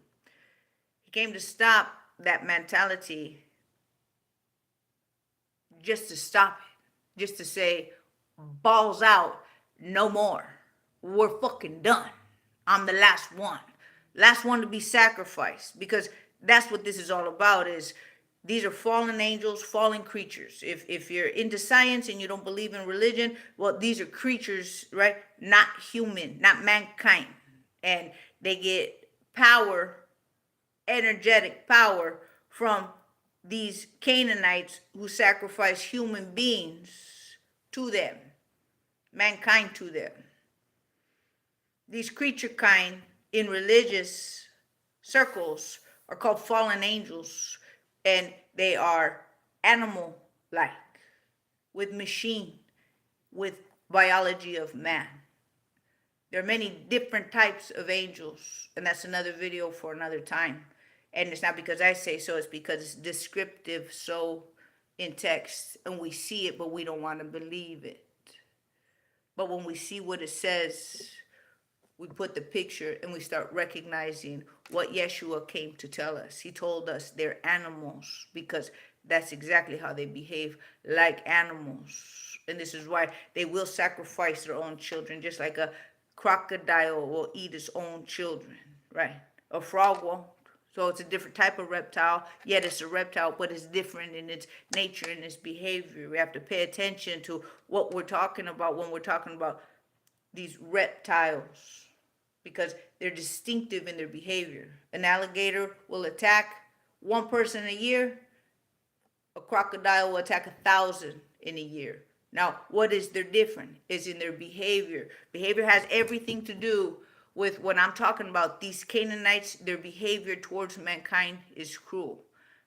He came to stop that mentality, just to stop it, just to say, balls out, no more. We're fucking done. I'm the last one to be sacrificed, because that's what this is all about. Is these are fallen angels, fallen creatures. If you're into science and you don't believe in religion, well, these are creatures, right? Not human, not mankind. And they get power, energetic power, from these Canaanites who sacrifice human beings to them, mankind to them. These creature kind in religious circles are called fallen angels, and they are animal-like, with machine, with biology of man. There are many different types of angels, and that's another video for another time. And it's not because I say so, it's because it's descriptive, so in text and we see it, but we don't want to believe it. But when we see what it says, we put the picture and we start recognizing what Yeshua came to tell us. He told us they're animals because that's exactly how they behave, like animals. And this is why they will sacrifice their own children, just like a crocodile will eat its own children, right? A frog won't. So it's a different type of reptile, yet it's a reptile, but it's different in its nature and its behavior. We have to pay attention to what we're talking about when we're talking about these reptiles because they're distinctive in their behavior. An alligator will attack one person a year, a crocodile will attack 1,000 in a year. Now, what is their difference? Is in their behavior. Behavior has everything to do with what I'm talking about. These Canaanites, their behavior towards mankind is cruel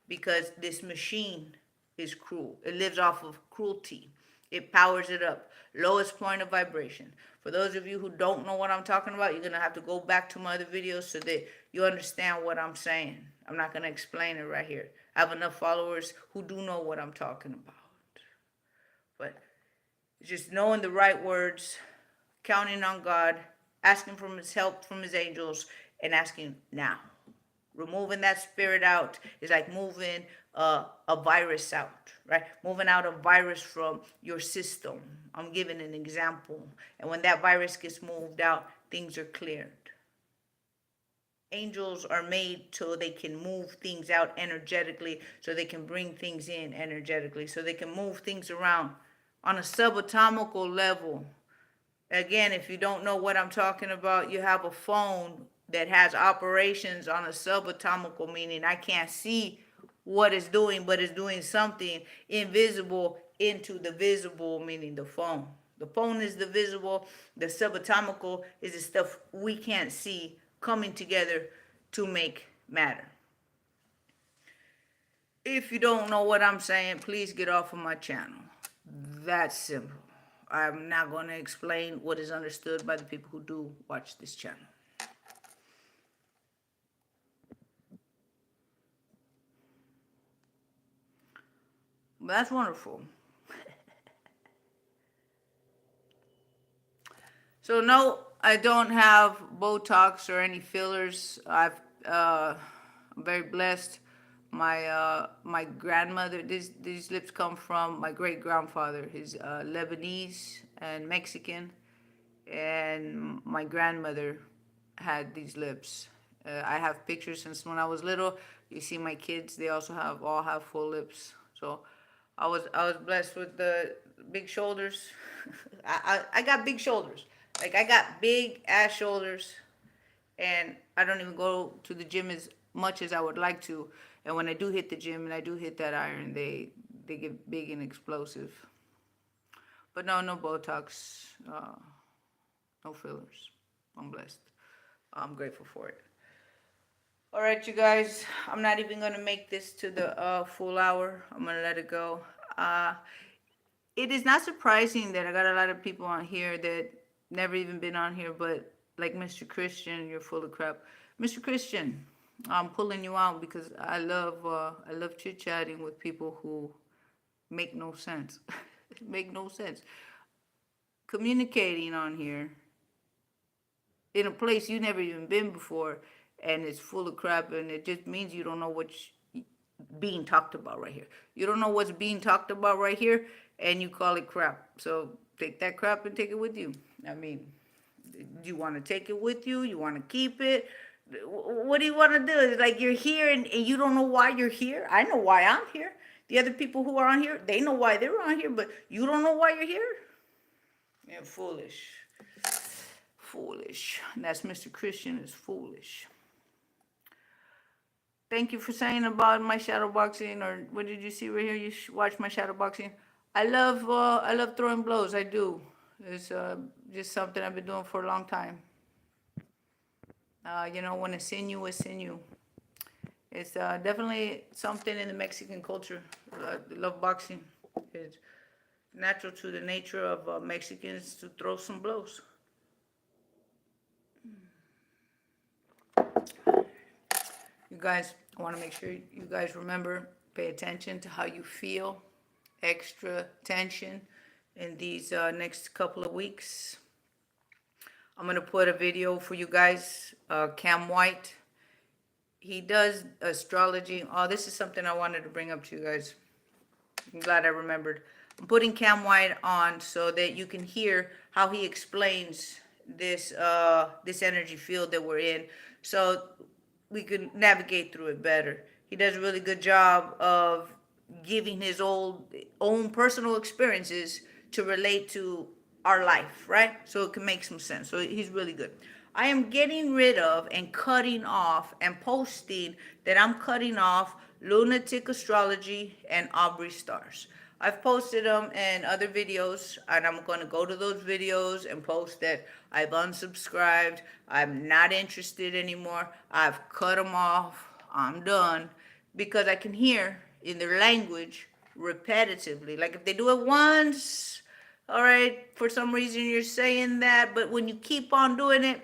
because this machine is cruel. It lives off of cruelty. It powers it up. Lowest point of vibration. For those of you who don't know what I'm talking about, you're going to have to go back to my other videos so that you understand what I'm saying. I'm not going to explain it right here. I have enough followers who do know what I'm talking about. But just knowing the right words, counting on God, asking for his help from his angels, and asking now. Removing that spirit out is like moving a virus out, right? Moving out a virus from your system. I'm giving an example. And when that virus gets moved out, things are cleared. Angels are made so they can move things out energetically, so they can bring things in energetically, so they can move things around on a subatomical level. Again, if you don't know what I'm talking about, you have a phone that has operations on a subatomical, meaning I can't see what it's doing, but it's doing something invisible into the visible, meaning the phone. The phone is the visible, the subatomical is the stuff we can't see coming together to make matter. If you don't know what I'm saying, please get off of my channel. That's simple. I'm not going to explain what is understood by the people who do watch this channel. But that's wonderful. So no, I don't have Botox or any fillers. I'm very blessed. My grandmother, these lips come from my great grandfather. He's Lebanese and Mexican, and my grandmother had these lips. I have pictures since when I was little. You see my kids; they also all have full lips. So I was blessed with the big shoulders. I got big shoulders. Like I got big ass shoulders, and I don't even go to the gym as much as I would like to. And when I do hit the gym and I do hit that iron, they get big and explosive. But no Botox, no fillers. I'm blessed. I'm grateful for it. All right, you guys. I'm not even gonna make this to the full hour. I'm gonna let it go. It is not surprising that I got a lot of people on here that never even been on here, but like Mr. Christian, you're full of crap. Mr. Christian, I'm pulling you out because I love chit chatting with people who make no sense. Make no sense. Communicating on here in a place you never even been before, and it's full of crap, and it just means you don't know what's being talked about right here. You don't know what's being talked about right here, and you call it crap. So take that crap and take it with you. I mean, you want to take it with you? You want to keep it? What do you want to do? It's like you're here and you don't know why you're here. I know why I'm here. The other people who are on here, they know why they're on here, but you don't know why you're here? Yeah, foolish. Foolish. And that's Mr. Christian is foolish. Thank you for saying about my shadow boxing, or what did you see right here? You watch my shadow boxing. I love throwing blows. I do. It's just something I've been doing for a long time. When it's sinew, it's sinew. It's definitely something in the Mexican culture. I love boxing. It's natural to the nature of Mexicans to throw some blows. You guys, I want to make sure you guys remember, pay attention to how you feel. extra tension in these next couple of weeks. I'm going to put a video for you guys. Cam White, he does astrology. Oh, this is something I wanted to bring up to you guys. I'm glad I remembered. I'm putting Cam White on so that you can hear how he explains this energy field that we're in, so we can navigate through it better. He does a really good job of giving his own personal experiences to relate to our life, right? So it can make some sense. So he's really good. I am getting rid of and cutting off and posting that I'm cutting off Lunatic Astrology and Aubrey Stars. I've posted them in other videos, and I'm going to go to those videos and post that I've unsubscribed. I'm not interested anymore. I've cut them off. I'm done. Because I can hear in their language repetitively. Like if they do it once, all right, for some reason you're saying that, but when you keep on doing it,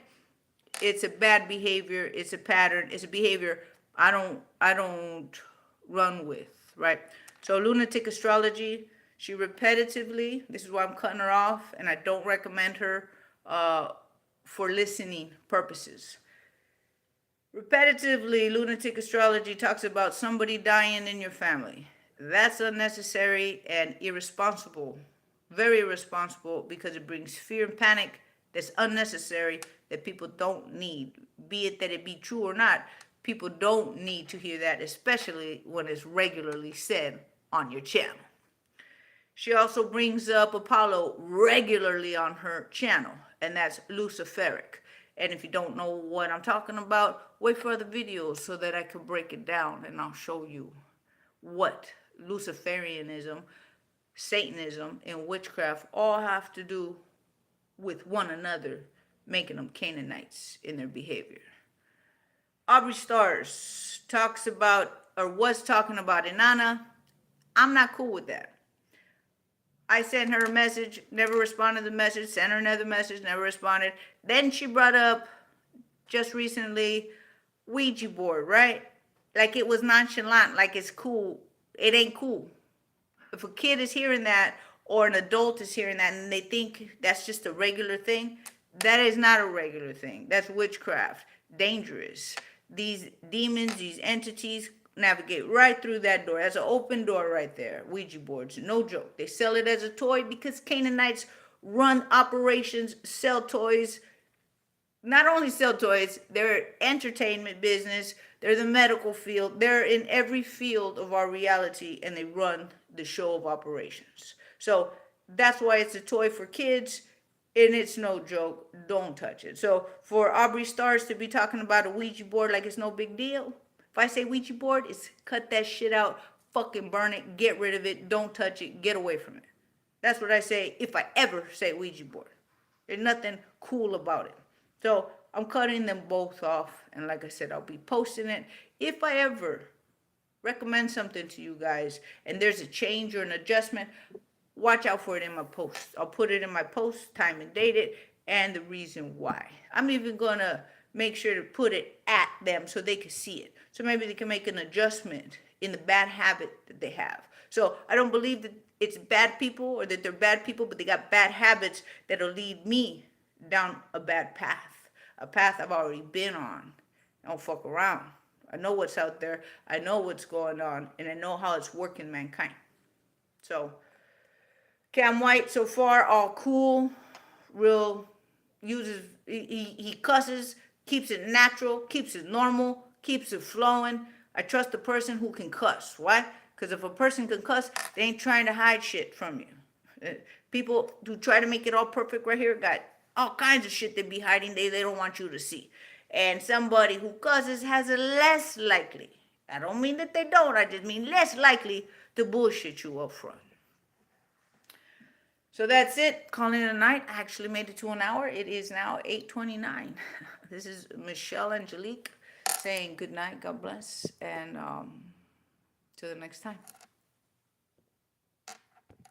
it's a bad behavior, it's a pattern, it's a behavior I don't run with, right? So Lunatic Astrology, she repetitively, this is why I'm cutting her off, and I don't recommend her for listening purposes. Repetitively, Lunatic Astrology talks about somebody dying in your family. That's unnecessary and irresponsible. Very irresponsible, because it brings fear and panic that's unnecessary, that people don't need. Be it that it be true or not, people don't need to hear that, especially when it's regularly said on your channel. She also brings up Apollo regularly on her channel, and that's Luciferic. And if you don't know what I'm talking about, wait for other videos so that I can break it down and I'll show you what Luciferianism, Satanism, and witchcraft all have to do with one another, making them Canaanites in their behavior. Aubrey Stars talks about, or was talking about, Inanna. I'm not cool with that. I sent her a message, never responded to the message, sent her another message, never responded. Then she brought up just recently Ouija board, right? Like it was nonchalant, like it's cool. It ain't cool. If a kid is hearing that or an adult is hearing that and they think that's just a regular thing, that is not a regular thing. That's witchcraft. Dangerous. These demons, these entities navigate right through that door. That's an open door right there. Ouija boards, no joke. They sell it as a toy because Canaanites run operations, sell toys. Not only sell toys, they're entertainment business, they're the medical field, they're in every field of our reality, and they run the show of operations. So that's why it's a toy for kids, and it's no joke. Don't touch it. So for Aubrey Stars to be talking about a Ouija board like it's no big deal, if I say Ouija board, it's cut that shit out, fucking burn it, get rid of it, don't touch it, get away from it. That's what I say if I ever say Ouija board. There's nothing cool about it. So I'm cutting them both off, and like I said, I'll be posting it. If I ever recommend something to you guys and there's a change or an adjustment, watch out for it in my post. I'll put it in my post, time and date it, and the reason why. I'm even gonna make sure to put it at them so they can see it. So maybe they can make an adjustment in the bad habit that they have. So I don't believe that it's bad people or that they're bad people, but they got bad habits that'll lead me down a bad path. A path I've already been on. Don't fuck around. I know what's out there. I know what's going on, and I know how it's working mankind. So Cam White so far all cool, real, uses, he cusses, keeps it natural, keeps it normal, keeps it flowing. I trust the person who can cuss. Why? Because if a person can cuss, they ain't trying to hide shit from you. People who try to make it all perfect right here got all kinds of shit they be hiding they don't want you to see. And somebody who cusses has a less likely, I don't mean that they don't, I just mean less likely to bullshit you up front. So that's it. Calling it a night. I actually made it to an hour. It is now 8:29. This is Michelle Angelic saying good night, God bless, and till the next time.